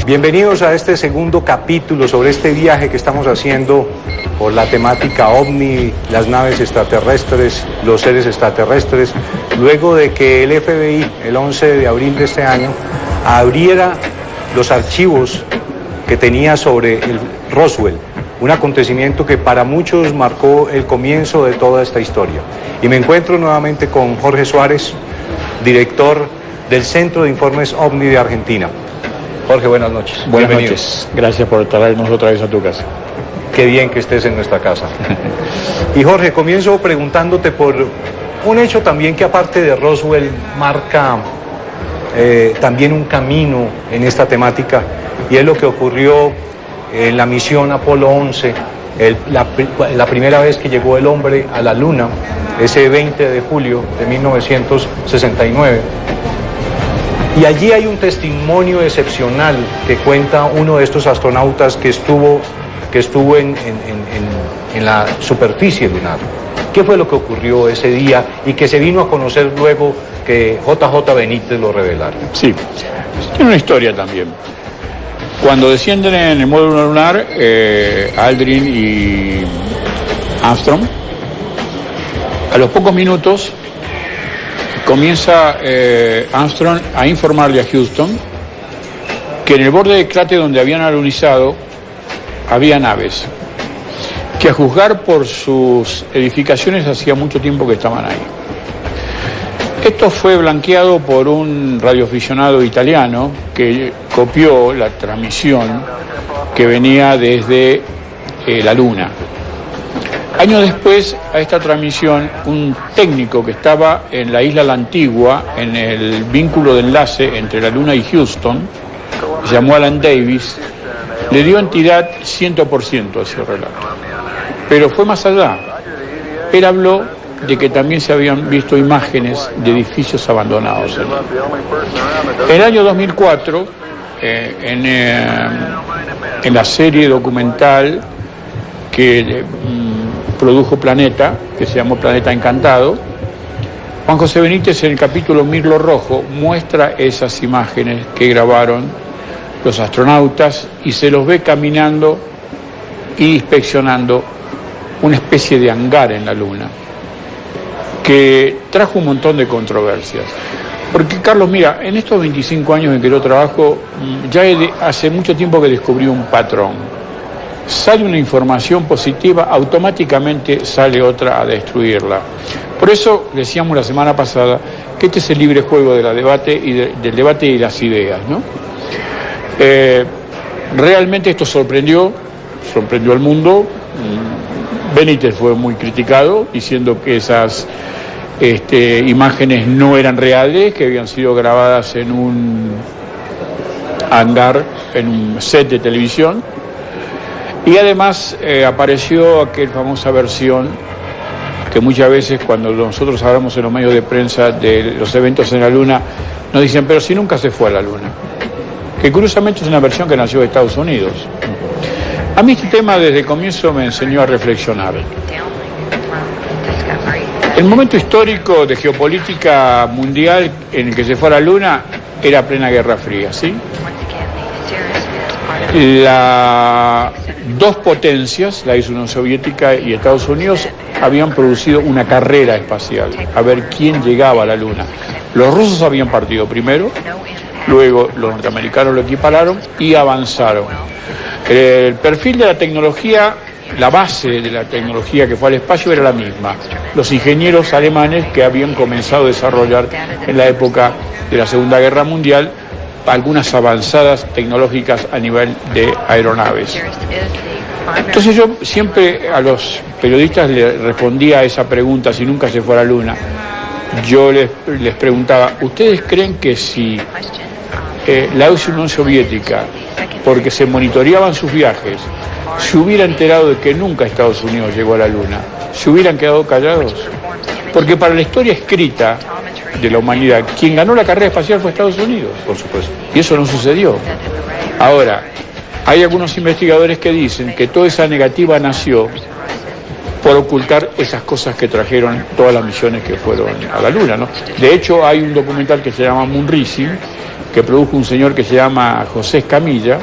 Bienvenidos a este segundo capítulo sobre este viaje que estamos haciendo por la temática OVNI, las naves extraterrestres, los seres extraterrestres, luego de que el FBI, el 11 de abril de este año, abriera los archivos que tenía sobre el Roswell, un acontecimiento que para muchos marcó el comienzo de toda esta historia. Y me encuentro nuevamente con Jorge Suárez, director del Centro de Informes OVNI de Argentina. Jorge, buenas noches. Buenas noches. Gracias por traernos otra vez a tu casa. Qué bien que estés en nuestra casa. Y Jorge, comienzo preguntándote por un hecho también que aparte de Roswell marca también un camino en esta temática, y es lo que ocurrió en la misión Apolo 11, la primera vez que llegó el hombre a la Luna, ese 20 de julio de 1969. Y allí hay un testimonio excepcional que cuenta uno de estos astronautas que estuvo en la superficie lunar. ¿Qué fue lo que ocurrió ese día y que se vino a conocer luego que JJ Benítez lo revelara? Sí, tiene una historia también. Cuando descienden en el módulo lunar, Aldrin y Armstrong, a los pocos minutos comienza Armstrong a informarle a Houston que en el borde del cráter donde habían alunizado había naves, que a juzgar por sus edificaciones hacía mucho tiempo que estaban ahí. Esto fue blanqueado por un radioaficionado italiano que copió la transmisión que venía desde la Luna. Años después, a esta transmisión, un técnico que estaba en la isla La Antigua, en el vínculo de enlace entre la Luna y Houston, se llamó Alan Davis, le dio entidad 100% a ese relato. Pero fue más allá. Él habló de que también se habían visto imágenes de edificios abandonados. En el año 2004, en la serie documental que produjo Planeta, que se llamó Planeta Encantado, Juan José Benítez en el capítulo Mirlo Rojo muestra esas imágenes que grabaron los astronautas y se los ve caminando y inspeccionando una especie de hangar en la Luna, que trajo un montón de controversias. Porque, Carlos, mira, en estos 25 años en que yo trabajo, ya hace mucho tiempo que descubrí un patrón. Sale una información positiva, automáticamente sale otra a destruirla. Por eso decíamos la semana pasada que este es el libre juego de la debate y del debate y las ideas, ¿no? Realmente esto sorprendió al mundo. Benítez fue muy criticado, diciendo que esas imágenes no eran reales, que habían sido grabadas en un hangar, en un set de televisión. Y además apareció aquella famosa versión que muchas veces cuando nosotros hablamos en los medios de prensa de los eventos en la Luna, nos dicen, pero si nunca se fue a la Luna. Que curiosamente es una versión que nació de Estados Unidos. A mí este tema desde el comienzo me enseñó a reflexionar. El momento histórico de geopolítica mundial en el que se fue a la Luna era plena Guerra Fría, ¿sí? Las dos potencias, la Unión Soviética y Estados Unidos, habían producido una carrera espacial, a ver quién llegaba a la Luna. Los rusos habían partido primero, luego los norteamericanos lo equipararon y avanzaron. El perfil de la tecnología, la base de la tecnología que fue al espacio era la misma. Los ingenieros alemanes que habían comenzado a desarrollar en la época de la Segunda Guerra Mundial algunas avanzadas tecnológicas a nivel de aeronaves. Entonces yo siempre a los periodistas les respondía a esa pregunta, si nunca se fue a la Luna. Yo les preguntaba, ¿ustedes creen que si la Unión Soviética, porque se monitoreaban sus viajes, se hubiera enterado de que nunca Estados Unidos llegó a la Luna, se hubieran quedado callados? Porque para la historia escrita de la humanidad, quien ganó la carrera espacial fue Estados Unidos. Por supuesto. Y eso no sucedió. Ahora, hay algunos investigadores que dicen que toda esa negativa nació por ocultar esas cosas que trajeron todas las misiones que fueron a la Luna, ¿no? De hecho, hay un documental que se llama Moon Rising, que produjo un señor que se llama José Escamilla,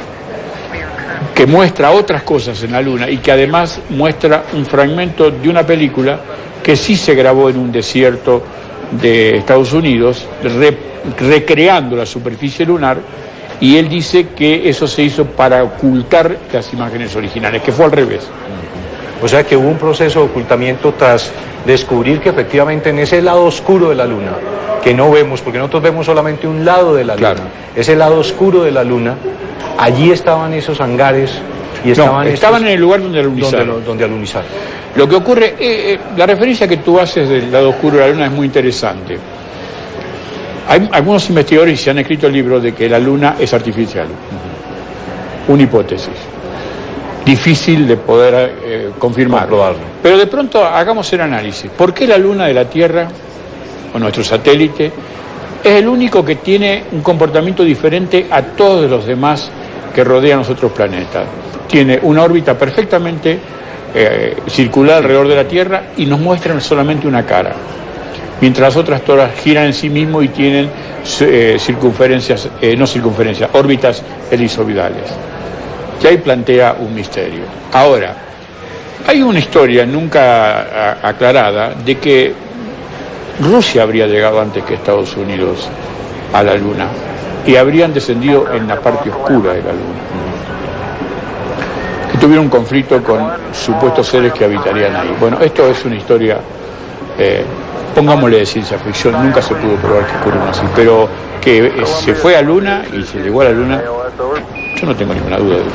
que muestra otras cosas en la Luna y que además muestra un fragmento de una película que sí se grabó en un desierto de Estados Unidos, recreando la superficie lunar, y él dice que eso se hizo para ocultar las imágenes originales, que fue al revés. O sea que hubo un proceso de ocultamiento tras descubrir que efectivamente en ese lado oscuro de la Luna, que no vemos, porque nosotros vemos solamente un lado de la Luna, claro, ese lado oscuro de la Luna, allí estaban esos hangares y estaban en el lugar donde alunizaron. Donde alunizaron. Lo que ocurre, la referencia que tú haces del lado oscuro de la Luna es muy interesante. Hay algunos investigadores se han escrito libros de que la Luna es artificial. Una hipótesis. Difícil de poder confirmar. Pero de pronto hagamos el análisis. ¿Por qué la Luna de la Tierra, o nuestro satélite, es el único que tiene un comportamiento diferente a todos los demás que rodean los otros planetas? Tiene una órbita perfectamente circular alrededor de la Tierra y nos muestran solamente una cara, mientras las otras todas giran en sí mismo y tienen órbitas elisoidales. Que ahí plantea un misterio. Ahora, hay una historia nunca aclarada de que Rusia habría llegado antes que Estados Unidos a la Luna y habrían descendido en la parte oscura de la Luna. Que tuvieron un conflicto con supuestos seres que habitarían ahí. Bueno, esto es una historia, pongámosle de ciencia ficción, nunca se pudo probar que ocurrió así, pero que se fue a Luna y se llegó a la Luna, yo no tengo ninguna duda de eso.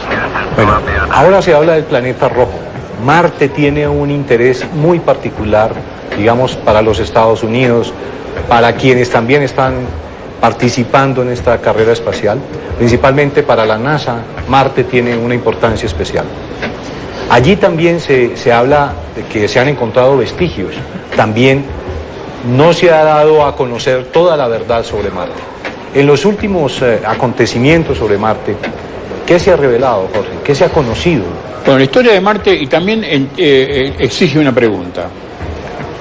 Bueno, ahora se habla del planeta rojo. Marte tiene un interés muy particular, digamos, para los Estados Unidos, para quienes también están participando en esta carrera espacial, principalmente para la NASA. Marte tiene una importancia especial. Allí también se habla de que se han encontrado vestigios. También no se ha dado a conocer toda la verdad sobre Marte. En los últimos acontecimientos sobre Marte, ¿qué se ha revelado, Jorge? ¿Qué se ha conocido? Bueno, la historia de Marte y también exige una pregunta,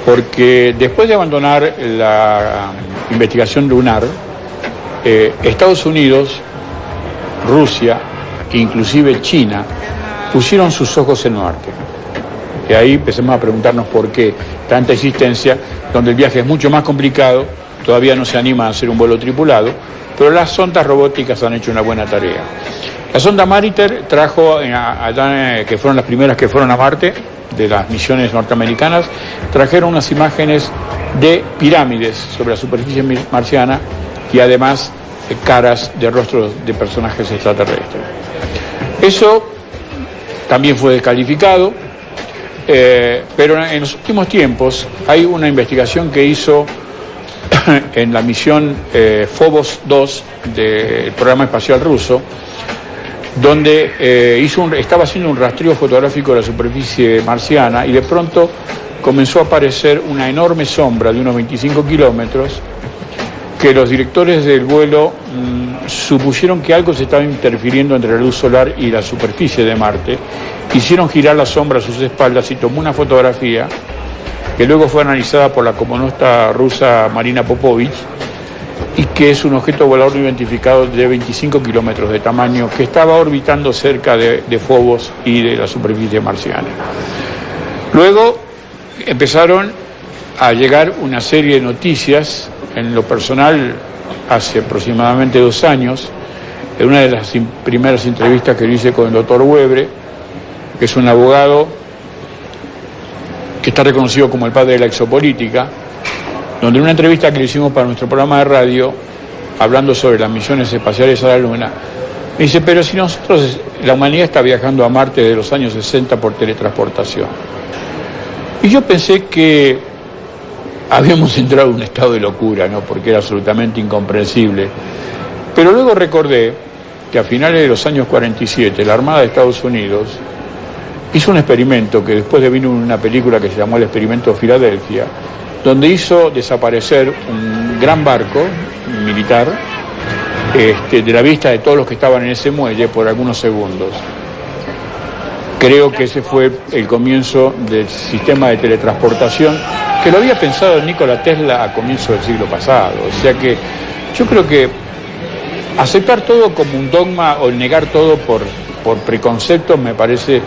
porque después de abandonar la investigación lunar, Estados Unidos, Rusia, inclusive China, pusieron sus ojos en Marte. Y ahí empezamos a preguntarnos por qué tanta existencia, donde el viaje es mucho más complicado, todavía no se anima a hacer un vuelo tripulado, pero las sondas robóticas han hecho una buena tarea. La sonda Mariner trajo, que fueron las primeras que fueron a Marte, de las misiones norteamericanas, trajeron unas imágenes de pirámides sobre la superficie marciana y además caras de rostros de personajes extraterrestres. Eso también fue descalificado, pero en los últimos tiempos hay una investigación que hizo en la misión Phobos 2 del programa espacial ruso, donde estaba haciendo un rastreo fotográfico de la superficie marciana y de pronto comenzó a aparecer una enorme sombra de unos 25 kilómetros que los directores del vuelo supusieron que algo se estaba interfiriendo entre la luz solar y la superficie de Marte. Hicieron girar la sombra a sus espaldas y tomó una fotografía que luego fue analizada por la cosmonauta rusa Marina Popovich, y que es un objeto volador no identificado de 25 kilómetros de tamaño que estaba orbitando cerca de Phobos y de la superficie marciana. Luego empezaron a llegar una serie de noticias. En lo personal, hace aproximadamente 2 años, en una de las primeras entrevistas que yo hice con el doctor Webre, que es un abogado que está reconocido como el padre de la exopolítica, donde en una entrevista que le hicimos para nuestro programa de radio, hablando sobre las misiones espaciales a la Luna, me dice, pero si nosotros, la humanidad está viajando a Marte desde los años 60 por teletransportación. Y yo pensé que habíamos entrado en un estado de locura, ¿no? Porque era absolutamente incomprensible. Pero luego recordé que a finales de los años 47, la Armada de Estados Unidos hizo un experimento que después devino en una película que se llamó El Experimento Filadelfia, donde hizo desaparecer un gran barco militar de la vista de todos los que estaban en ese muelle por algunos segundos. Creo que ese fue el comienzo del sistema de teletransportación, que lo había pensado Nikola Tesla a comienzos del siglo pasado. O sea que yo creo que aceptar todo como un dogma o negar todo por preconceptos me parece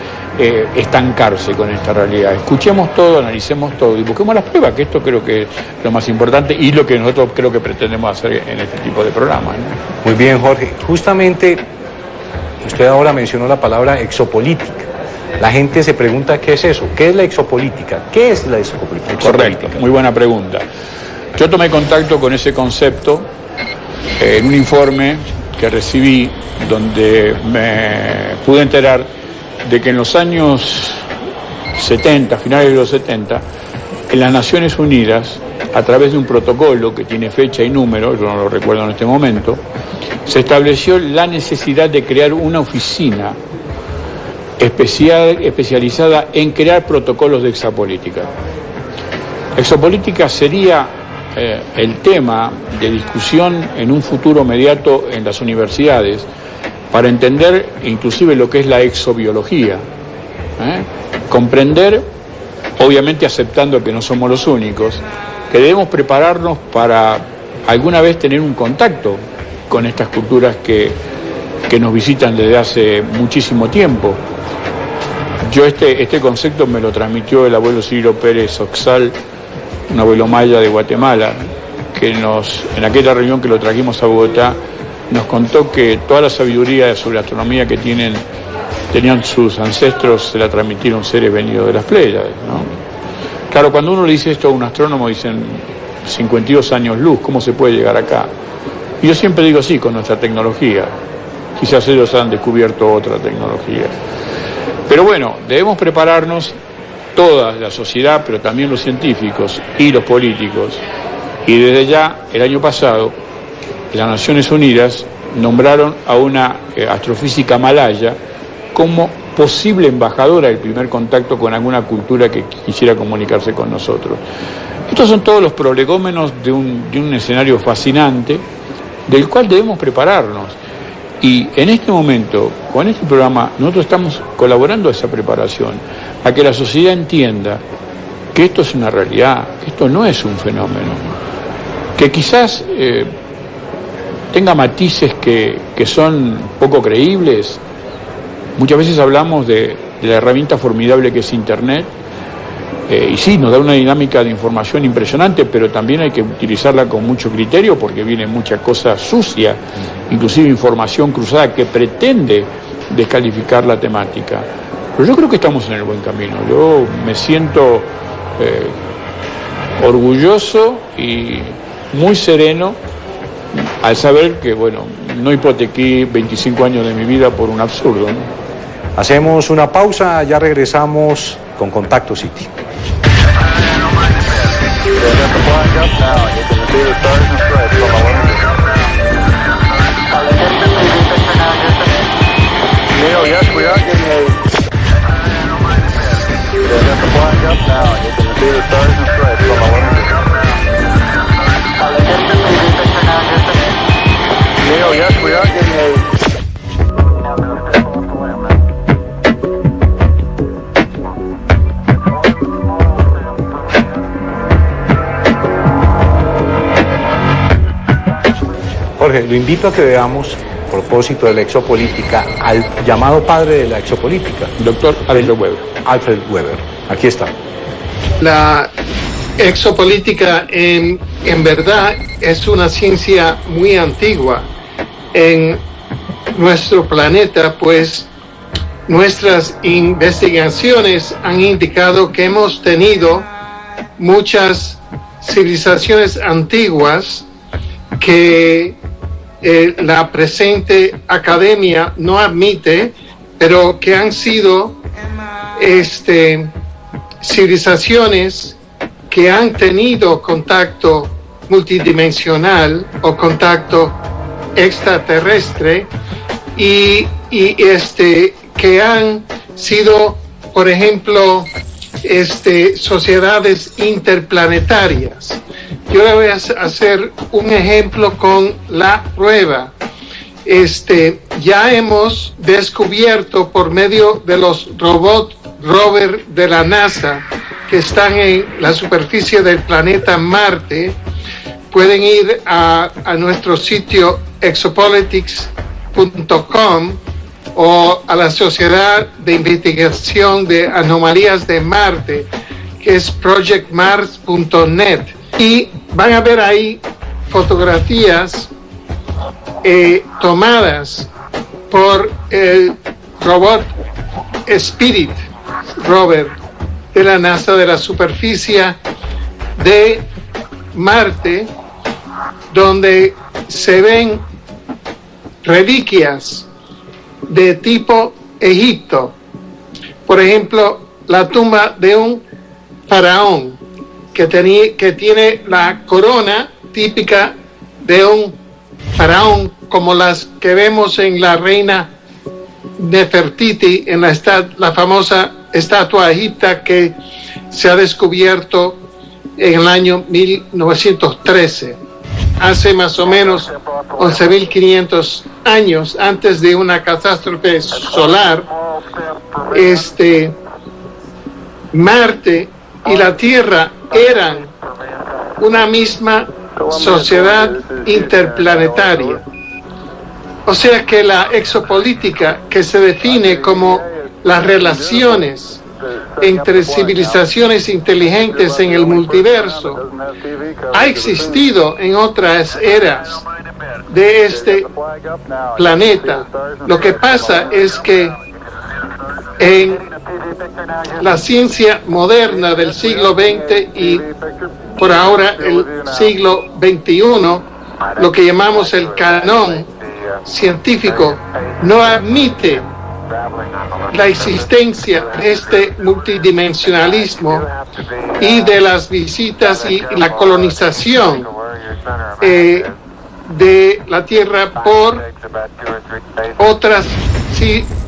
estancarse con esta realidad. Escuchemos todo, analicemos todo y busquemos las pruebas, que esto creo que es lo más importante y lo que nosotros creo que pretendemos hacer en este tipo de programas, ¿no? Muy bien, Jorge. Justamente usted ahora mencionó la palabra exopolítica. La gente se pregunta qué es eso, qué es la exopolítica, qué es la exopolítica. Correcto, muy buena pregunta. Yo tomé contacto con ese concepto en un informe que recibí donde me pude enterar de que en los años 70, finales de los 70, en las Naciones Unidas, a través de un protocolo que tiene fecha y número, yo no lo recuerdo en este momento, se estableció la necesidad de crear una oficina especializada en crear protocolos de exopolítica. Exopolítica sería el tema de discusión en un futuro inmediato en las universidades para entender inclusive lo que es la exobiología, comprender, obviamente aceptando que no somos los únicos, que debemos prepararnos para alguna vez tener un contacto con estas culturas que nos visitan desde hace muchísimo tiempo. Yo este concepto me lo transmitió el abuelo Cirilo Pérez Oxal, un abuelo maya de Guatemala, que en aquella reunión que lo trajimos a Bogotá, nos contó que toda la sabiduría sobre astronomía que tenían sus ancestros se la transmitieron seres venidos de las Pléyades, ¿no? Claro, cuando uno le dice esto a un astrónomo, dicen 52 años luz, ¿cómo se puede llegar acá? Y yo siempre digo sí, con nuestra tecnología. Quizás ellos han descubierto otra tecnología. Pero bueno, debemos prepararnos toda la sociedad, pero también los científicos y los políticos. Y desde ya, el año pasado, las Naciones Unidas nombraron a una astrofísica malaya como posible embajadora del primer contacto con alguna cultura que quisiera comunicarse con nosotros. Estos son todos los prolegómenos de un escenario fascinante del cual debemos prepararnos. Y en este momento, con este programa, nosotros estamos colaborando a esa preparación, a que la sociedad entienda que esto es una realidad, que esto no es un fenómeno, que quizás tenga matices que son poco creíbles. Muchas veces hablamos de la herramienta formidable que es Internet, y sí, nos da una dinámica de información impresionante, pero también hay que utilizarla con mucho criterio porque viene mucha cosa sucia, inclusive información cruzada que pretende descalificar la temática. Pero yo creo que estamos en el buen camino. Yo me siento orgulloso y muy sereno al saber que, bueno, no hipotequé 25 años de mi vida por un absurdo, ¿no? Hacemos una pausa, ya regresamos con Contacto City. Jorge, lo invito a que veamos, a propósito de la exopolítica, al llamado padre de la exopolítica, Doctor Alfred Weber. Alfred Weber. Aquí está. La exopolítica en verdad es una ciencia muy antigua en nuestro planeta, pues nuestras investigaciones han indicado que hemos tenido muchas civilizaciones antiguas que la presente academia no admite, pero que han sido civilizaciones que han tenido contacto multidimensional o contacto extraterrestre y que han sido, por ejemplo, sociedades interplanetarias. Yo le voy a hacer un ejemplo con la prueba. ya hemos descubierto por medio de los robots rover de la NASA que están en la superficie del planeta Marte. Pueden ir a nuestro sitio exopolitics.com o a la Sociedad de Investigación de Anomalías de Marte, que es projectmars.net, y van a ver ahí fotografías tomadas por el robot Spirit rover de la NASA de la superficie de Marte, donde se ven reliquias de tipo Egipto. Por ejemplo, la tumba de un faraón que tiene la corona típica de un faraón, como las que vemos en la reina Nefertiti, en la famosa estatua egipcia que se ha descubierto en el año 1913, hace más o menos 11.500 años, antes de una catástrofe solar. Marte y la Tierra eran una misma sociedad interplanetaria. O sea que la exopolítica, que se define como las relaciones entre civilizaciones inteligentes en el multiverso, ha existido en otras eras de este planeta. Lo que pasa es que en la ciencia moderna del siglo XX y por ahora el siglo XXI, lo que llamamos el canon científico no admite la existencia de este multidimensionalismo y de las visitas y la colonización de la Tierra por otras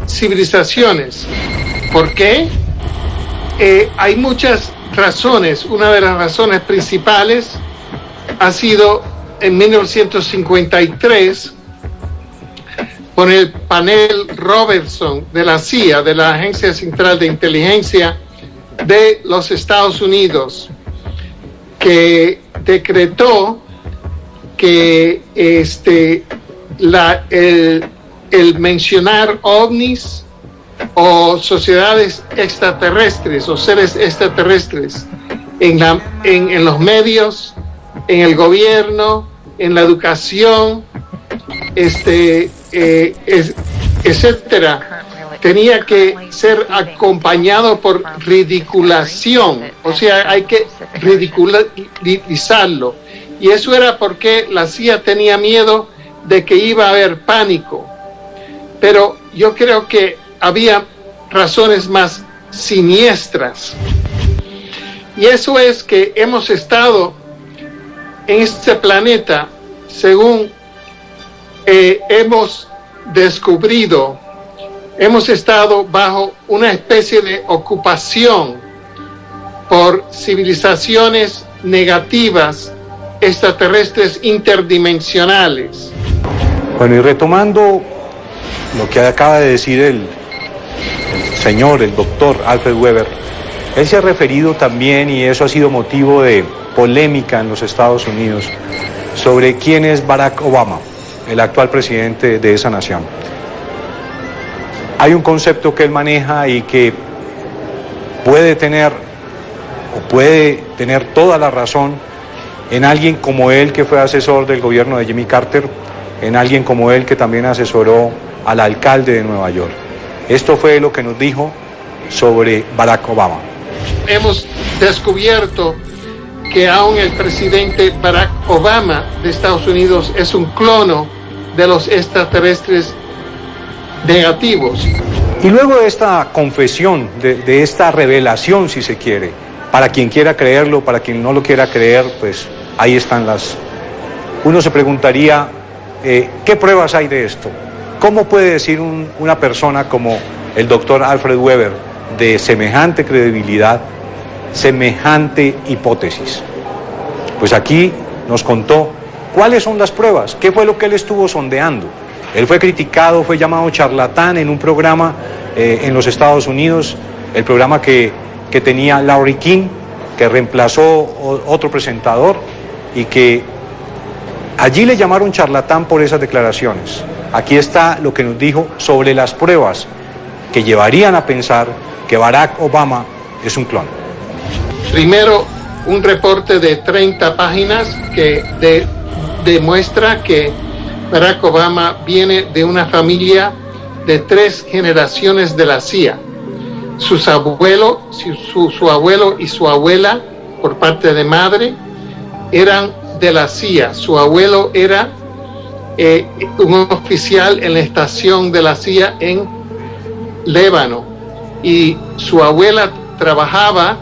civilizaciones. ¿Por qué? Hay muchas razones. Una de las razones principales ha sido en 1953 con el panel Robertson de la CIA, de la Agencia Central de Inteligencia de los Estados Unidos, que decretó que el mencionar ovnis o sociedades extraterrestres o seres extraterrestres en los medios, en el gobierno, en la educación, etcétera, tenía que ser acompañado por ridiculación, o sea, hay que ridiculizarlo. Y eso era porque la CIA tenía miedo de que iba a haber pánico. Pero yo creo que había razones más siniestras. Y eso es que hemos estado en este planeta, según hemos descubrido, hemos estado bajo una especie de ocupación por civilizaciones negativas extraterrestres interdimensionales. Bueno, y retomando lo que acaba de decir el doctor Alfred Weber, él se ha referido también, y eso ha sido motivo de polémica en los Estados Unidos, sobre quién es Barack Obama, el actual presidente de esa nación. Hay un concepto que él maneja y que puede tener toda la razón en alguien como él, que fue asesor del gobierno de Jimmy Carter, en alguien como él que también asesoró al alcalde de Nueva York. Esto fue lo que nos dijo sobre Barack Obama. Hemos descubierto que aún el presidente Barack Obama de Estados Unidos es un clono de los extraterrestres negativos. Y luego de esta confesión, de esta revelación, si se quiere, para quien quiera creerlo, para quien no lo quiera creer, pues ahí están Uno se preguntaría, ¿qué pruebas hay de esto? ¿Cómo puede decir una persona como el doctor Alfred Weber de semejante credibilidad, semejante hipótesis? Pues aquí nos contó cuáles son las pruebas, qué fue lo que él estuvo sondeando. Él fue criticado, fue llamado charlatán en un programa en los Estados Unidos, el programa que tenía Larry King, que reemplazó otro presentador y que allí le llamaron charlatán por esas declaraciones. Aquí está lo que nos dijo sobre las pruebas que llevarían a pensar que Barack Obama es un clon. Primero, un reporte de 30 páginas que demuestra que Barack Obama viene de una familia de 3 generaciones de la CIA. Su abuelo y su abuela, por parte de madre, eran de la CIA. Su abuelo era un oficial en la estación de la CIA en Líbano, y su abuela trabajaba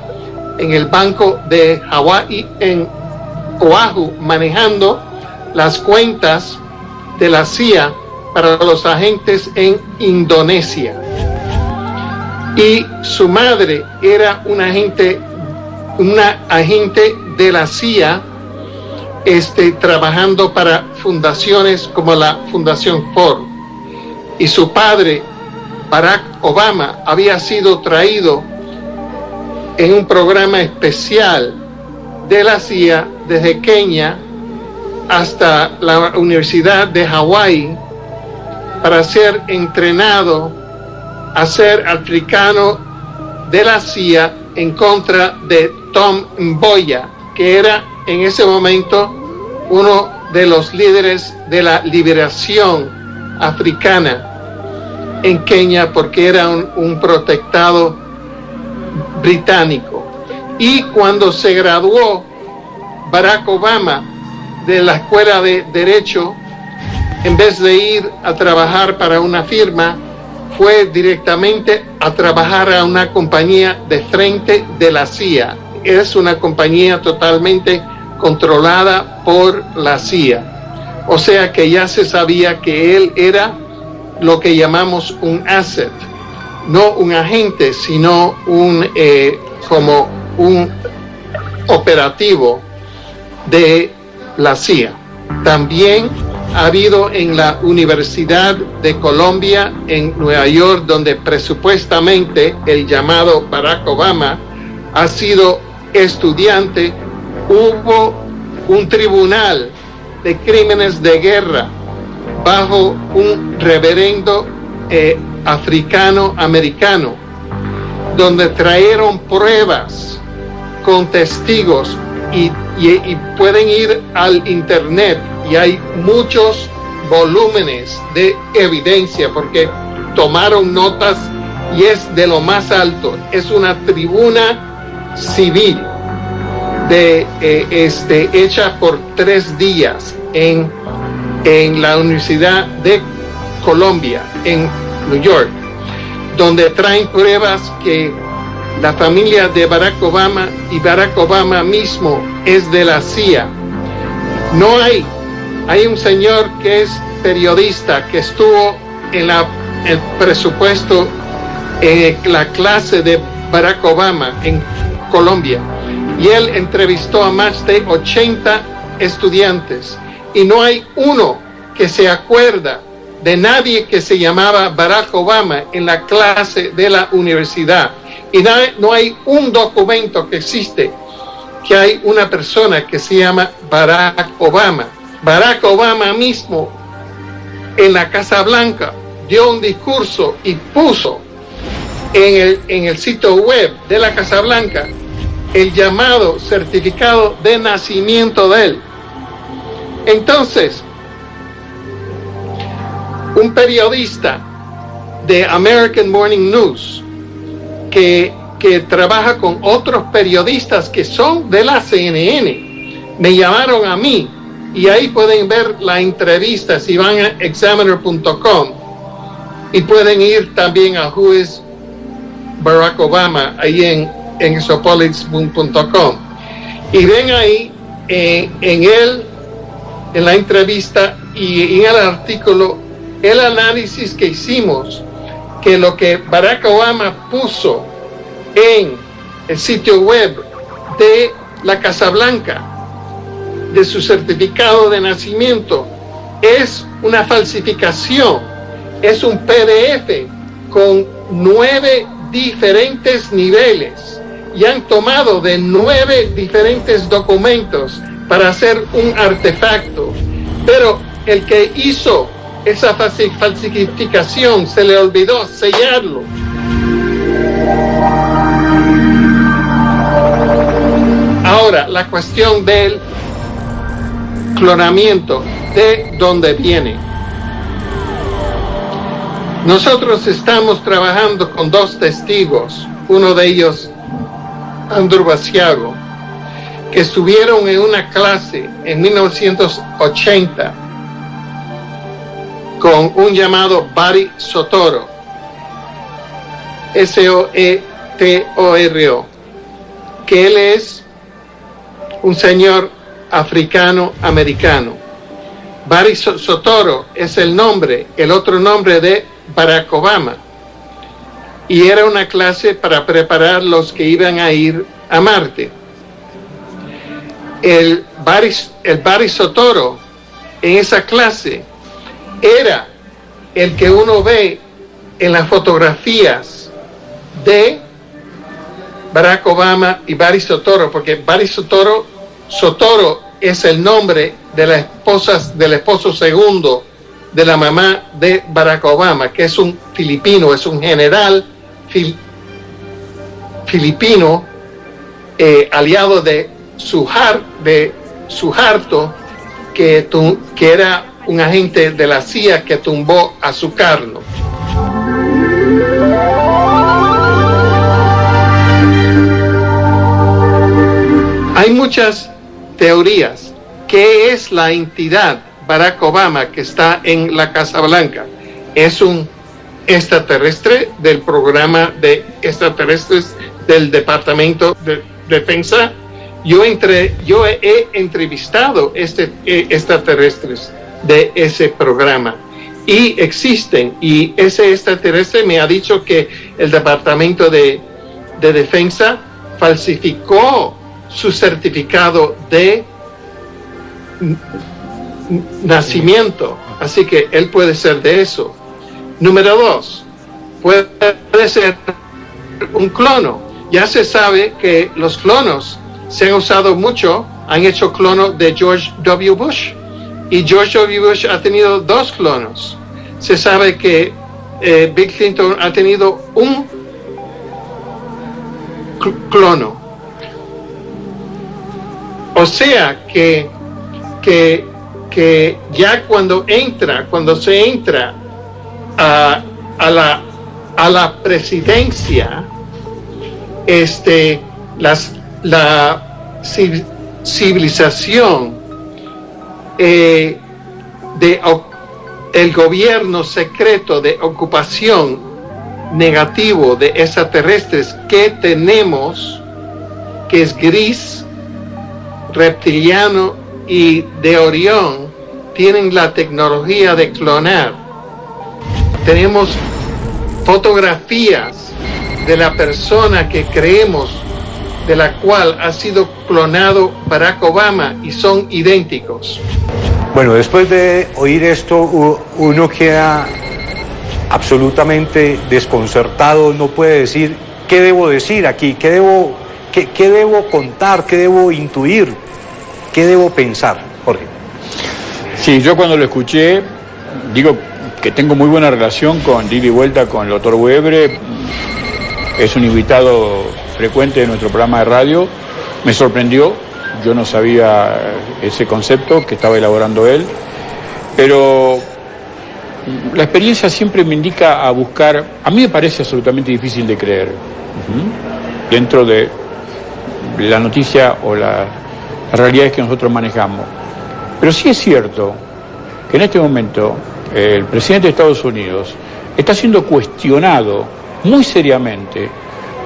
en el Banco de Hawái en Oahu, manejando las cuentas de la CIA para los agentes en Indonesia. Y su madre era una agente de la CIA, trabajando para fundaciones como la Fundación Ford. Y su padre, Barack Obama, había sido traído en un programa especial de la CIA desde Kenia hasta la Universidad de Hawái para ser entrenado a ser africano de la CIA en contra de Tom Mboya, que era en ese momento uno de los líderes de la liberación africana en Kenia, porque era un protectado británico. Y cuando se graduó Barack Obama de la escuela de Derecho, en vez de ir a trabajar para una firma, fue directamente a trabajar a una compañía de frente de la CIA. Es una compañía totalmente controlada por la CIA. O sea que ya se sabía que él era lo que llamamos un asset, no un agente, sino como un operativo de la CIA. También ha habido en la Universidad de Columbia en Nueva York, donde presupuestamente el llamado Barack Obama ha sido estudiante, hubo un tribunal de crímenes de guerra bajo un reverendo africano-americano, donde trajeron pruebas con testigos y pueden ir al internet y hay muchos volúmenes de evidencia porque tomaron notas y es de lo más alto. Es una tribuna civil hecha por 3 días en la Universidad de Columbia en New York, donde traen pruebas que la familia de Barack Obama y Barack Obama mismo es de la CIA. No hay un señor que es periodista que estuvo en el presupuesto en la clase de Barack Obama en Colombia, y él entrevistó a más de 80 estudiantes y no hay uno que se acuerda de nadie que se llamaba Barack Obama en la clase de la universidad. Y no hay un documento que existe que hay una persona que se llama Barack Obama. Barack Obama mismo en la Casa Blanca dio un discurso y puso en el sitio web de la Casa Blanca el llamado certificado de nacimiento de él. Entonces, un periodista de American Morning News que trabaja con otros periodistas que son de la CNN, me llamaron a mí, y ahí pueden ver la entrevista si van a examiner.com, y pueden ir también a Who is Barack Obama ahí en exopolitics.com, y ven ahí en la entrevista y en el artículo el análisis que hicimos, que lo que Barack Obama puso en el sitio web de la Casa Blanca, de su certificado de nacimiento, es una falsificación. Es un PDF con 9 diferentes niveles y han tomado de 9 diferentes documentos para hacer un artefacto. Pero el que hizo esa falsificación se le olvidó sellarlo. Ahora, la cuestión del clonamiento, ¿de dónde viene? Nosotros estamos trabajando con 2 testigos, uno de ellos, Andrew Basiago, que estuvieron en una clase en 1980 con un llamado Barry Soetoro, Soetoro, que él es un señor africano-americano. Barry Soetoro es el otro nombre de Barack Obama, y era una clase para preparar los que iban a ir a Marte. El Barry Soetoro en esa clase era el que uno ve en las fotografías de Barack Obama y Barry Soetoro, porque Barry Soetoro es el nombre de la esposa, del esposo segundo de la mamá de Barack Obama, que es un filipino, es un general filipino, aliado de Suharto, que era un agente de la CIA que tumbó a Sukarno. Hay muchas teorías. ¿Qué es la entidad Barack Obama que está en la Casa Blanca? ¿Es un extraterrestre del programa de extraterrestres del Departamento de Defensa? Yo he entrevistado extraterrestres de ese programa y existen, y ese extraterrestre me ha dicho que el Departamento de Defensa falsificó su certificado de nacimiento, así que él puede ser de eso. Número 2, puede ser un clono. Ya se sabe que los clonos se han usado mucho, han hecho clonos de George W. Bush, y George W. Bush ha tenido 2 clonos. Se sabe que Bill Clinton ha tenido un clono. O sea que ya cuando se entra a la presidencia, la civilización el gobierno secreto de ocupación negativo de extraterrestres que tenemos, que es gris, reptiliano y de Orión, tienen la tecnología de clonar. Tenemos fotografías de la persona que creemos de la cual ha sido clonado Barack Obama y son idénticos. Bueno, después de oír esto, uno queda absolutamente desconcertado, no puede decir qué debo decir aquí, qué debo contar, qué debo intuir, qué debo pensar, Jorge. Sí, yo cuando lo escuché, digo que tengo muy buena relación con ida y vuelta con el doctor Webre, es un invitado frecuente de nuestro programa de radio, me sorprendió, yo no sabía ese concepto que estaba elaborando él, pero la experiencia siempre me indica a buscar, a mí me parece absolutamente difícil de creer, dentro de la noticia o las realidades que nosotros manejamos. Pero sí es cierto que en este momento el presidente de Estados Unidos está siendo cuestionado muy seriamente,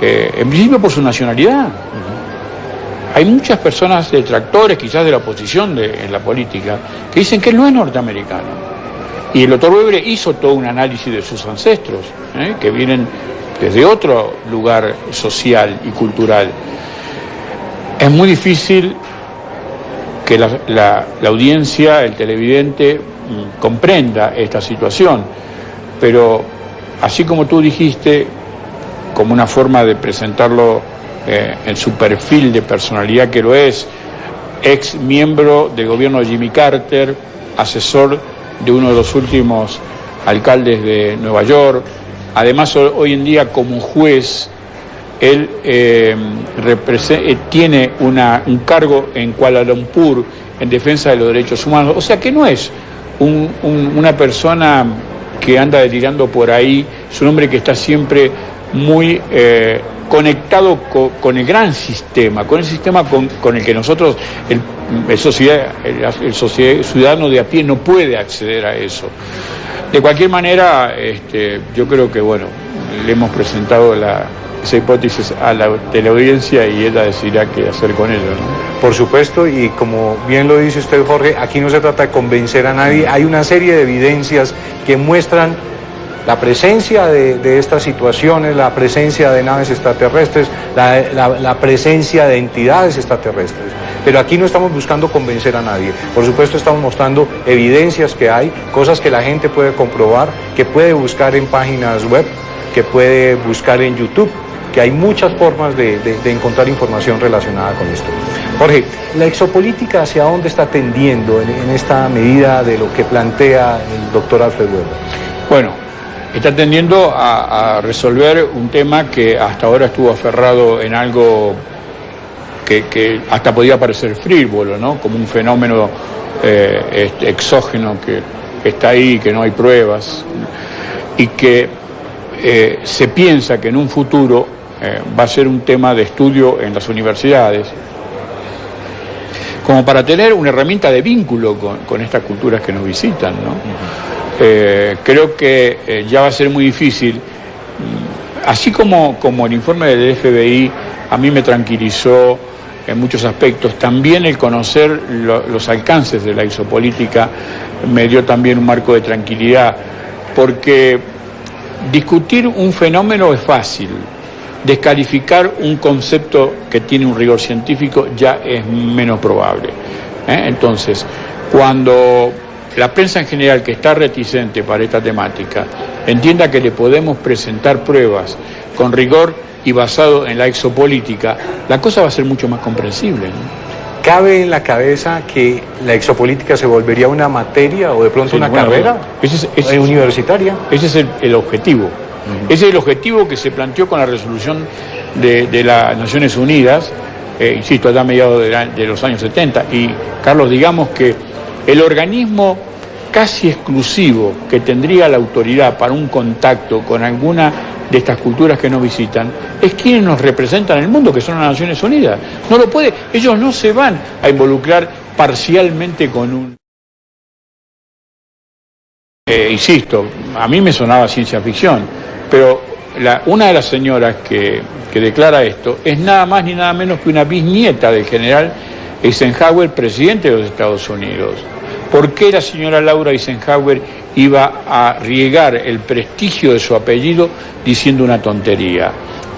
en principio por su nacionalidad. Hay muchas personas detractores, quizás de la oposición en la política, que dicen que él no es norteamericano. Y el doctor Webre hizo todo un análisis de sus ancestros, que vienen desde otro lugar social y cultural. Es muy difícil que la audiencia, el televidente, comprenda esta situación, pero así como tú dijiste, como una forma de presentarlo en su perfil de personalidad que lo es, ex miembro del gobierno de Jimmy Carter, asesor de uno de los últimos alcaldes de Nueva York, además hoy en día como juez, él tiene un cargo en Kuala Lumpur en defensa de los derechos humanos, o sea que no es una persona que anda delirando por ahí, es un hombre que está siempre muy conectado con el gran sistema, con el sistema con el que nosotros, el ciudadano de a pie no puede acceder a eso. De cualquier manera, yo creo que, bueno, le hemos presentado esa hipótesis a la teleaudiencia y ella decidirá qué hacer con ella, ¿no? Por supuesto, y como bien lo dice usted, Jorge, aquí no se trata de convencer a nadie, hay una serie de evidencias que muestran la presencia de estas situaciones, la presencia de naves extraterrestres, la presencia de entidades extraterrestres. Pero aquí no estamos buscando convencer a nadie. Por supuesto, estamos mostrando evidencias que hay, cosas que la gente puede comprobar, que puede buscar en páginas web, que puede buscar en YouTube, que hay muchas formas de encontrar información relacionada con esto. Jorge, ¿la exopolítica hacia dónde está tendiendo en esta medida de lo que plantea el doctor Alfred Weber? Bueno, está tendiendo a resolver un tema que hasta ahora estuvo aferrado en algo que hasta podía parecer frívolo, ¿no? Como un fenómeno exógeno que está ahí, que no hay pruebas, y que se piensa que en un futuro va a ser un tema de estudio en las universidades, como para tener una herramienta de vínculo con estas culturas que nos visitan, ¿no? Creo que ya va a ser muy difícil, así como el informe del FBI a mí me tranquilizó en muchos aspectos, también el conocer los alcances de la exopolítica me dio también un marco de tranquilidad, porque discutir un fenómeno es fácil, descalificar un concepto que tiene un rigor científico ya es menos probable. Entonces, cuando la prensa en general, que está reticente para esta temática, entienda que le podemos presentar pruebas con rigor y basado en la exopolítica, la cosa va a ser mucho más comprensible, ¿no? ¿Cabe en la cabeza que la exopolítica se volvería una materia o de pronto una carrera universitaria? Ese es el objetivo. Uh-huh. Ese es el objetivo que se planteó con la resolución de las Naciones Unidas, insisto, allá a mediados de los años 70. Y, Carlos, digamos que el organismo casi exclusivo que tendría la autoridad para un contacto con alguna de estas culturas que nos visitan es quienes nos representan en el mundo, que son las Naciones Unidas. No lo puede, ellos no se van a involucrar parcialmente con un... insisto, a mí me sonaba ciencia ficción, pero una de las señoras que declara esto es nada más ni nada menos que una bisnieta del general Eisenhower, presidente de los Estados Unidos. ¿Por qué la señora Laura Eisenhower iba a riegar el prestigio de su apellido diciendo una tontería?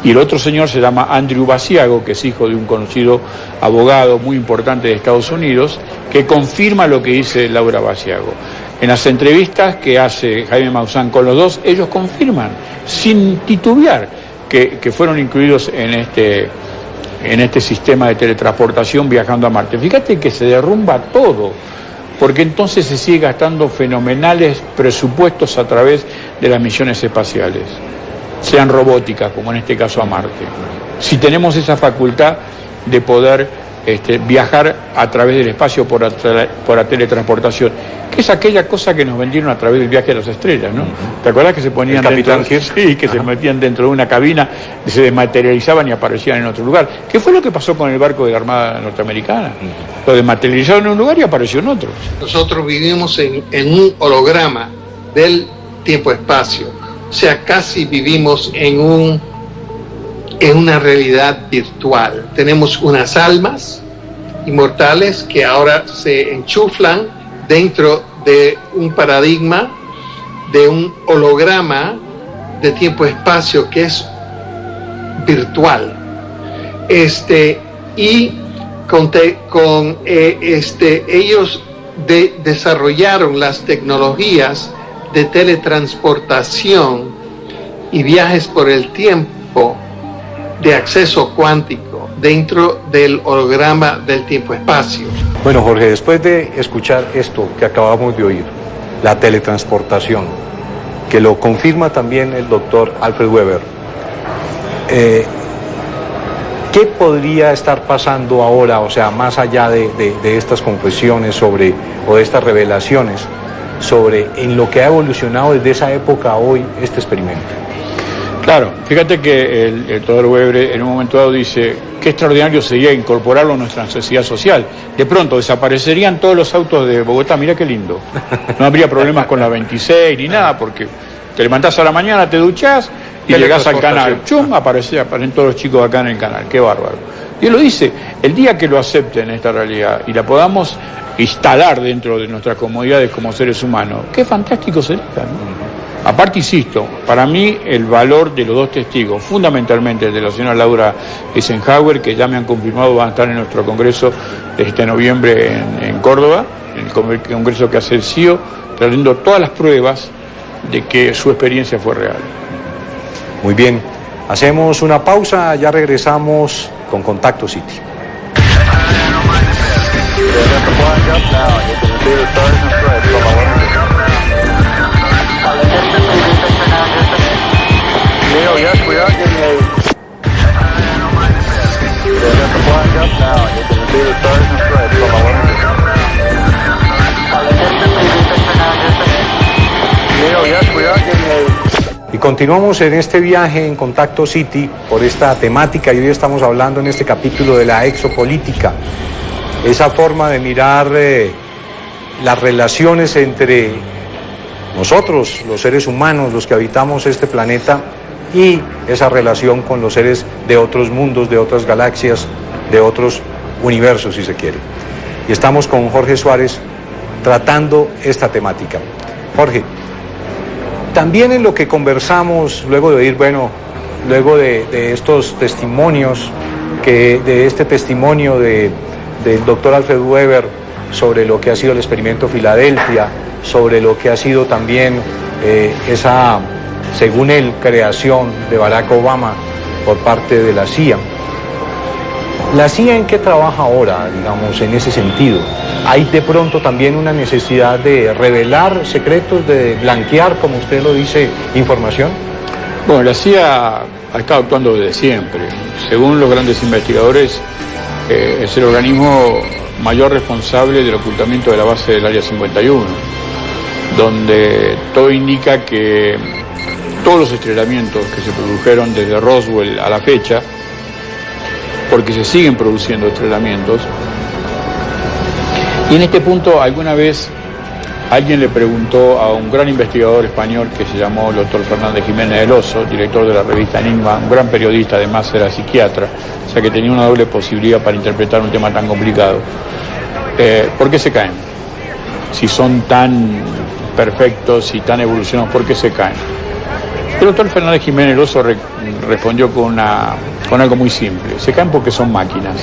Y el otro señor se llama Andrew Basiago, que es hijo de un conocido abogado muy importante de Estados Unidos, que confirma lo que dice Laura Basiago. En las entrevistas que hace Jaime Maussan con los dos, ellos confirman, sin titubear, que fueron incluidos en este sistema de teletransportación viajando a Marte. Fíjate que se derrumba todo, porque entonces se sigue gastando fenomenales presupuestos a través de las misiones espaciales, sean robóticas, como en este caso a Marte. Si tenemos esa facultad de poder viajar a través del espacio por la teletransportación, que es aquella cosa que nos vendieron a través del viaje a las estrellas, ¿no? ¿Te acuerdas que se ponían dentro? Sí, que se metían dentro de una cabina, se desmaterializaban y aparecían en otro lugar? ¿Qué fue lo que pasó con el barco de la Armada norteamericana? Lo desmaterializaron en un lugar y apareció en otro. Nosotros vivimos en un holograma del tiempo-espacio, o sea, casi vivimos en una realidad virtual. Tenemos unas almas inmortales que ahora se enchuflan dentro de un paradigma, de un holograma de tiempo-espacio que es virtual. Y ellos desarrollaron las tecnologías de teletransportación y viajes por el tiempo de acceso cuántico dentro del holograma del tiempo-espacio. Bueno, Jorge, después de escuchar esto que acabamos de oír, la teletransportación, que lo confirma también el doctor Alfred Weber, ¿qué podría estar pasando ahora, o sea, más allá de estas confesiones o de estas revelaciones, sobre en lo que ha evolucionado desde esa época a hoy este experimento? Claro, fíjate que el doctor Weber en un momento dado dice qué extraordinario sería incorporarlo a nuestra necesidad social. De pronto desaparecerían todos los autos de Bogotá, mirá qué lindo. No habría problemas con la 26 ni nada, porque te levantás a la mañana, te duchás y llegás al canal. ¡Chum! Aparecen todos los chicos acá en el canal, qué bárbaro. Y él lo dice, el día que lo acepten esta realidad y la podamos instalar dentro de nuestras comodidades como seres humanos, qué fantástico sería, ¿no? Aparte, insisto, para mí el valor de los dos testigos, fundamentalmente el de la señora Laura Eisenhower, que ya me han confirmado van a estar en nuestro congreso de este noviembre en Córdoba, en el congreso que hace el CIO, trayendo todas las pruebas de que su experiencia fue real. Muy bien, hacemos una pausa, ya regresamos con Contacto City. Neil, yes, we are getting a... They're flying up now. You can see the stars and stripes from our Neil, yes, we are getting a... Y continuamos en este viaje en Contacto City por esta temática, y hoy estamos hablando en este capítulo de la exopolítica, esa forma de mirar las relaciones entre nosotros, los seres humanos, los que habitamos este planeta, y esa relación con los seres de otros mundos, de otras galaxias, de otros universos, si se quiere. Y estamos con Jorge Suárez tratando esta temática. Jorge, también en lo que conversamos, luego de oír, luego de estos testimonios, de este testimonio del doctor Alfred Weber sobre lo que ha sido el experimento Filadelfia, sobre lo que ha sido también esa, según él, creación de Barack Obama por parte de la CIA. ¿La CIA en qué trabaja ahora, digamos, en ese sentido? ¿Hay de pronto también una necesidad de revelar secretos, de blanquear, como usted lo dice, información? Bueno, la CIA ha estado actuando desde siempre. Según los grandes investigadores, es el organismo mayor responsable del ocultamiento de la base del Área 51, donde todo indica que todos los estrellamientos que se produjeron desde Roswell a la fecha, porque se siguen produciendo estrellamientos, y en este punto alguna vez alguien le preguntó a un gran investigador español que se llamó el doctor Fernández Jiménez del Oso, director de la revista Enigma, un gran periodista, además era psiquiatra, o sea que tenía una doble posibilidad para interpretar un tema tan complicado. ¿Por qué se caen? Si son tan perfectos y tan evolucionados, ¿por qué se caen? El doctor Fernández Jiménez del Oso respondió con algo muy simple: se caen porque son máquinas.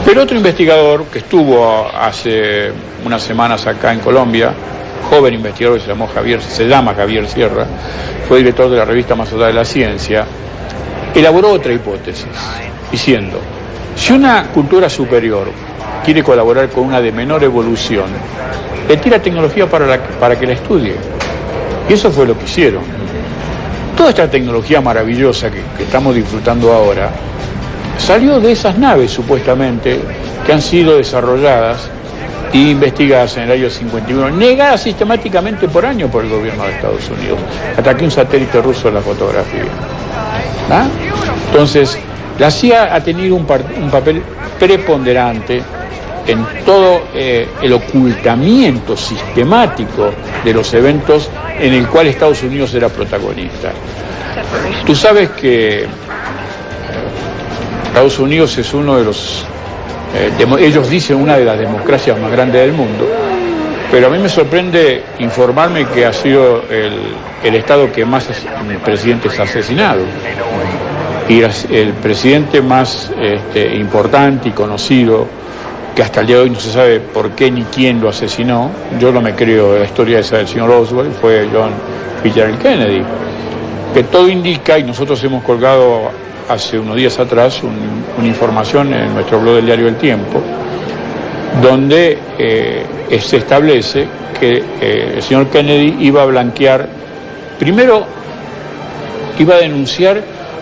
Pero otro investigador que estuvo hace unas semanas acá en Colombia, joven investigador que se llama Javier Sierra, fue director de la revista Más Allá de la Ciencia, elaboró otra hipótesis, diciendo: si una cultura superior quiere colaborar con una de menor evolución, le tira tecnología para que la estudie. Y eso fue lo que hicieron. Toda esta tecnología maravillosa que estamos disfrutando ahora salió de esas naves, supuestamente, que han sido desarrolladas e investigadas en el Área 51, negadas sistemáticamente por años por el gobierno de Estados Unidos, hasta que un satélite ruso la fotografía. ¿Ah? Entonces, la CIA ha tenido un papel preponderante en todo el ocultamiento sistemático de los eventos en el cual Estados Unidos era protagonista. Tú sabes que Estados Unidos es uno de los, ellos dicen, una de las democracias más grandes del mundo, pero a mí me sorprende informarme que ha sido el estado que más presidentes ha asesinado. Y el presidente más importante y conocido que hasta el día de hoy no se sabe por qué ni quién lo asesinó. Yo no me creo la historia esa del señor Roswell, fue John Fitzgerald Kennedy. Que todo indica, y nosotros hemos colgado hace unos días atrás una información en nuestro blog del diario El Tiempo, donde se establece que el señor Kennedy iba a blanquear, primero iba a denunciar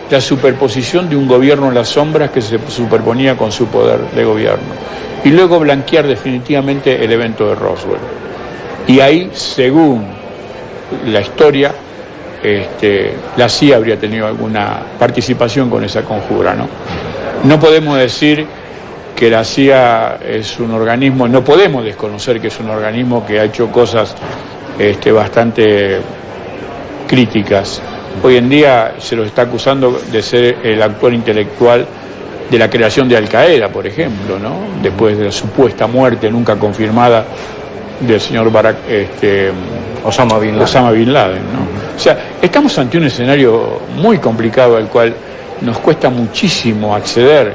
la superposición de un gobierno en las sombras que se superponía con su poder de gobierno, y luego blanquear definitivamente el evento de Roswell. Y ahí, según la historia, la CIA habría tenido alguna participación con esa conjura, ¿no? No podemos decir que la CIA es un organismo, no podemos desconocer que es un organismo que ha hecho cosas bastante críticas. Hoy en día se los está acusando de ser el actor intelectual de la creación de Al Qaeda, por ejemplo, ¿no? Después de la supuesta muerte nunca confirmada del señor Osama Bin Laden, ¿no? O sea, estamos ante un escenario muy complicado al cual nos cuesta muchísimo acceder.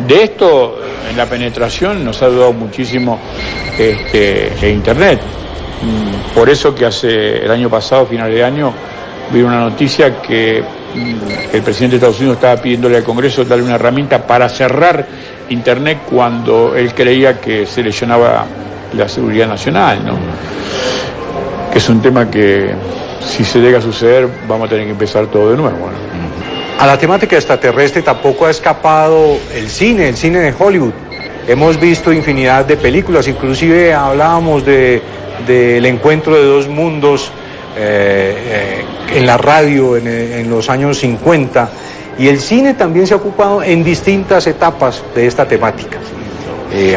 De esto, en la penetración, nos ha ayudado muchísimo Internet. Por eso que el año pasado, final de año, vi una noticia que el presidente de Estados Unidos estaba pidiéndole al Congreso darle una herramienta para cerrar Internet cuando él creía que se lesionaba la seguridad nacional, ¿no? Que es un tema que, si se llega a suceder, vamos a tener que empezar todo de nuevo, ¿no? A la temática extraterrestre tampoco ha escapado el cine de Hollywood. Hemos visto infinidad de películas, inclusive hablábamos del encuentro de dos mundos en la radio en los años 50, y el cine también se ha ocupado en distintas etapas de esta temática.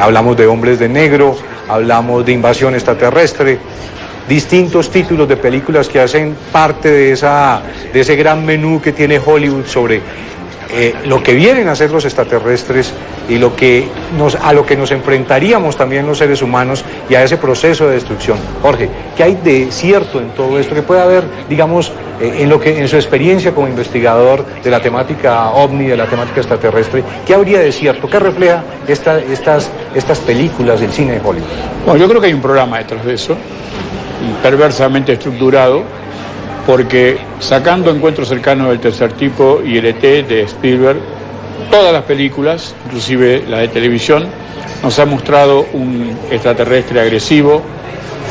Hablamos de Hombres de Negro, hablamos de Invasión Extraterrestre, distintos títulos de películas que hacen parte de ese gran menú que tiene Hollywood sobre lo que vienen a hacer los extraterrestres y a lo que nos enfrentaríamos también los seres humanos y a ese proceso de destrucción. Jorge, ¿qué hay de cierto en todo esto? ¿Qué puede haber, digamos, en su experiencia como investigador de la temática ovni, de la temática extraterrestre, qué habría de cierto? ¿Qué refleja estas películas del cine de Hollywood? Bueno, yo creo que hay un programa detrás de eso, perversamente estructurado, porque sacando Encuentros cercanos del tercer tipo y el ET de Spielberg, todas las películas, inclusive la de televisión, nos ha mostrado un extraterrestre agresivo,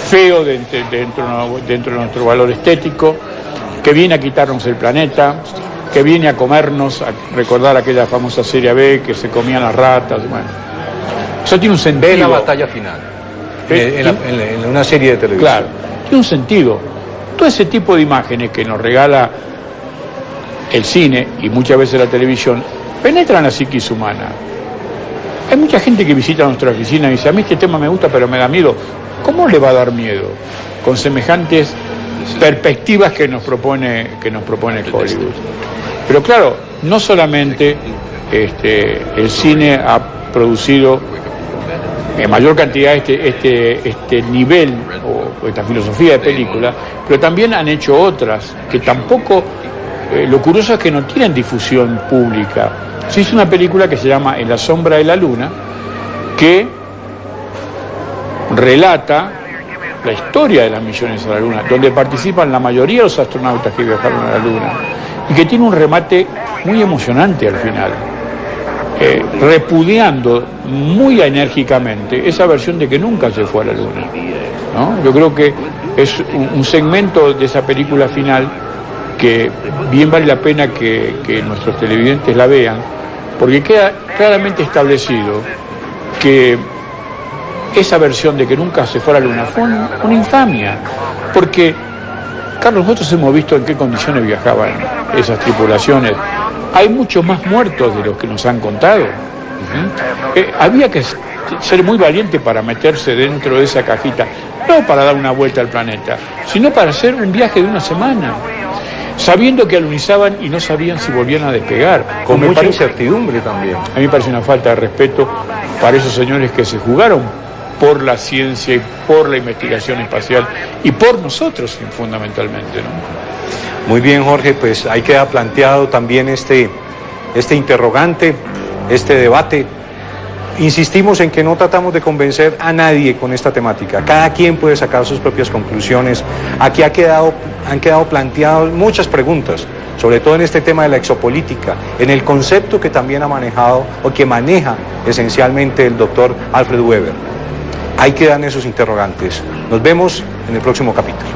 feo dentro de nuestro valor estético, que viene a quitarnos el planeta, que viene a comernos, a recordar aquella famosa serie B que se comían las ratas. Bueno, eso tiene un sentido. Ve la batalla final, en una serie de televisión. Claro, tiene un sentido. Todo ese tipo de imágenes que nos regala el cine y muchas veces la televisión penetran la psiquis humana. Hay mucha gente que visita nuestra oficina y dice: a mí este tema me gusta pero me da miedo. ¿Cómo le va a dar miedo con semejantes perspectivas que nos propone Hollywood? Pero claro, no solamente el cine ha producido en mayor cantidad este nivel o esta filosofía de película, pero también han hecho otras que tampoco, lo curioso es que no tienen difusión pública. Se hizo una película que se llama En la sombra de la luna, que relata la historia de las misiones a la luna, donde participan la mayoría de los astronautas que viajaron a la luna, y que tiene un remate muy emocionante al final, repudiando muy enérgicamente esa versión de que nunca se fue a la luna, ¿no? Yo creo que es un segmento de esa película final que bien vale la pena que nuestros televidentes la vean, porque queda claramente establecido que esa versión de que nunca se fue a la luna fue una infamia, porque, Carlos, nosotros hemos visto en qué condiciones viajaban esas tripulaciones. Hay muchos más muertos de los que nos han contado. Había que ser muy valiente para meterse dentro de esa cajita, no para dar una vuelta al planeta, sino para hacer un viaje de una semana, sabiendo que alunizaban y no sabían si volvían a despegar. Con mucha incertidumbre también. A mí me parece una falta de respeto para esos señores que se jugaron por la ciencia y por la investigación espacial y por nosotros fundamentalmente, ¿no? Muy bien, Jorge, pues ahí queda planteado también este interrogante, este debate. Insistimos en que no tratamos de convencer a nadie con esta temática. Cada quien puede sacar sus propias conclusiones. Aquí han quedado planteadas muchas preguntas, sobre todo en este tema de la exopolítica, en el concepto que también ha manejado o que maneja esencialmente el doctor Alfred Weber. Ahí quedan esos interrogantes. Nos vemos en el próximo capítulo.